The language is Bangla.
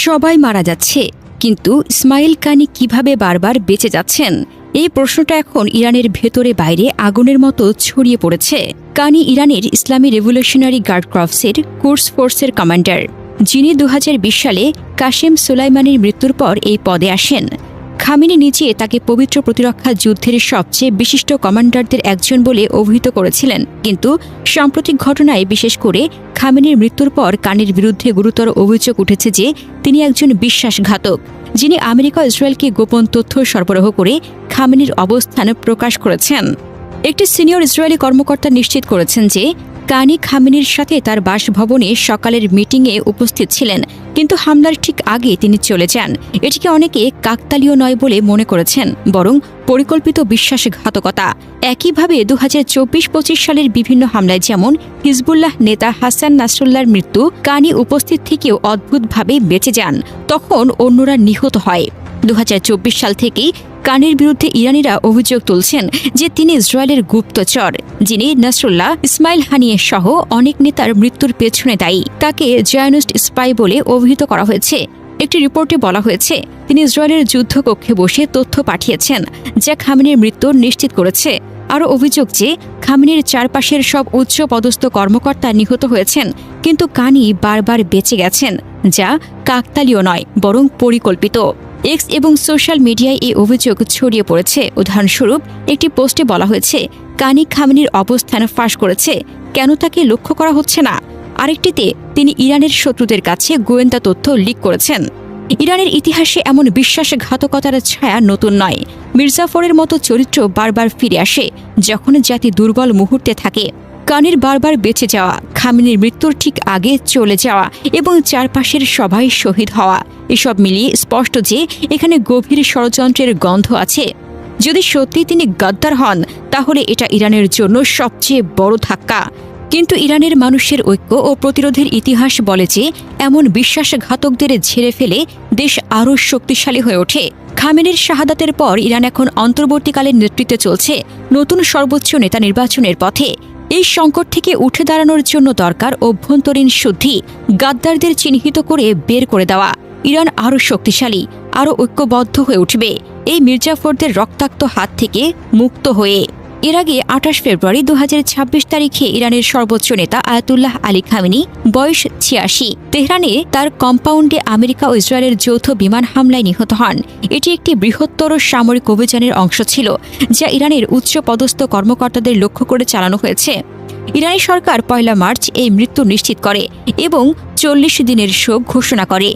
সবাই মারা যাচ্ছে, কিন্তু ইসমাইল কানি কিভাবে বারবার বেঁচে যাচ্ছেন? এই প্রশ্নটা এখন ইরানের ভেতরে বাইরে আগুনের মতো ছড়িয়ে পড়েছে। কানি ইরানের ইসলামী রেভলিউশনারি গার্ড ক্রপসের কোর্স ফোর্সের কমান্ডার, যিনি 2020 সালে কাশেম সুলাইমানির মৃত্যুর পর এই পদে আসেন। খামেনি নিজে তাকে পবিত্র প্রতিরক্ষা যুদ্ধের সবচেয়ে বিশিষ্ট কমান্ডারদের একজন বলে অভিহিত করেছিলেন, কিন্তু সাম্প্রতিক ঘটনায় বিশেষ করে খামেনির মৃত্যুর পর কানির বিরুদ্ধে গুরুতর অভিযোগ উঠেছে যে তিনি একজন বিশ্বাসঘাতক, যিনি আমেরিকা ইসরায়েলকে গোপন তথ্য সরবরাহ করে খামেনির অবস্থান প্রকাশ করেছেন। একটি সিনিয়র ইসরায়েলি কর্মকর্তা নিশ্চিত করেছেন যে কানি খামেনির সাথে তার বাসভবনে সকালের মিটিংয়ে উপস্থিত ছিলেন, কিন্তু হামলার ঠিক আগে তিনি চলে যান। এটিকে অনেকে কাকতালীয় নয় বলে মনে করেছেন, বরং পরিকল্পিত বিশ্বাসঘাতকতা। একইভাবে 2024-25 সালের বিভিন্ন হামলায়, যেমন হিজবুল্লাহ নেতা হাসান নাসরুল্লাহর মৃত্যু, কানি উপস্থিত থেকেও অদ্ভুতভাবে বেঁচে যান, তখন অন্যরা নিহত হয়। 2024 সাল থেকেই কানির বিরুদ্ধে ইরানিরা অভিযোগ তুলছেন যে তিনি ইসরায়েলের গুপ্তচর, যিনি নাসরুল্লাহ, ইসমাইল হানিয়ে সহ অনেক নেতার মৃত্যুর পেছনে দায়ী। তাকে জায়নিস্ট স্পাই বলে অভিহিত করা হয়েছে। একটি রিপোর্টে বলা হয়েছে তিনি ইসরায়েলের যুদ্ধকক্ষে বসে তথ্য পাঠিয়েছেন, যা খামেনির মৃত্যু নিশ্চিত করেছে। আরও অভিযোগ যে খামেনির চারপাশের সব উচ্চ পদস্থ কর্মকর্তা নিহত হয়েছেন, কিন্তু কানি বারবার বেঁচে গেছেন, যা কাকতালীয় নয় বরং পরিকল্পিত। এক্স এবং সোশ্যাল মিডিয়ায় এই অভিযোগ ছড়িয়ে পড়েছে। উদাহরণস্বরূপ, একটি পোস্টে বলা হয়েছে কানি খামেনির অবস্থান ফাঁস করেছে, কেন তাকে লক্ষ্য করা হচ্ছে না? আরেকটিতে তিনি ইরানের শত্রুদের কাছে গোয়েন্দা তথ্য লিক করেছেন। ইরানের ইতিহাসে এমন বিশ্বাসঘাতকতার ছায়া নতুন নয়। মির্জাফরের মতো চরিত্র বারবার ফিরে আসে যখন জাতি দুর্বল মুহূর্তে থাকে। কানির বারবার বেঁচে যাওয়া, খামেনির মৃত্যুর ঠিক আগে চলে যাওয়া এবং চারপাশের সবাই শহীদ হওয়া, এসব মিলিয়ে স্পষ্ট যে এখানে গভীর ষড়যন্ত্রের গন্ধ আছে। যদি সত্যি তিনি গাদ্দার হন, তাহলে এটা ইরানের জন্য সবচেয়ে বড় ধাক্কা। কিন্তু ইরানের মানুষের ঐক্য ও প্রতিরোধের ইতিহাস বলে যে এমন বিশ্বাসঘাতকদের ঝেড়ে ফেলে দেশ আরও শক্তিশালী হয়ে ওঠে। খামেনির শাহাদাতের পর ইরান এখন অন্তর্বর্তীকালীন নেতৃত্বে চলছে নতুন সর্বোচ্চ নেতা নির্বাচনের পথে। এই সংকট থেকে উঠে দাঁড়ানোর জন্য দরকার অভ্যন্তরীণ শুদ্ধি, গাদ্দারদের চিহ্নিত করে বের করে দেওয়া। ইরান আরও শক্তিশালী, আরও ঐক্যবদ্ধ হয়ে উঠবে এই মির্জাফরদের রক্তাক্ত হাত থেকে মুক্ত হয়ে। এর আগে 28 ফেব্রুয়ারি 2026 তারিখে ইরানের সর্বোচ্চ নেতা আয়াতুল্লাহ আলী খামেনি, বয়স 86, তেহরানে তার কম্পাউন্ডে আমেরিকা ও ইসরায়েলের যৌথ বিমান হামলায় নিহত হন। এটি একটি বৃহত্তর সামরিক অভিযানের অংশ ছিল, যা ইরানের উচ্চ পদস্থ কর্মকর্তাদের লক্ষ্য করে চালানো হয়েছে। ইরানি সরকার 1 মার্চ এই মৃত্যু নিশ্চিত করে এবং 40 দিনের শোক ঘোষণা করে।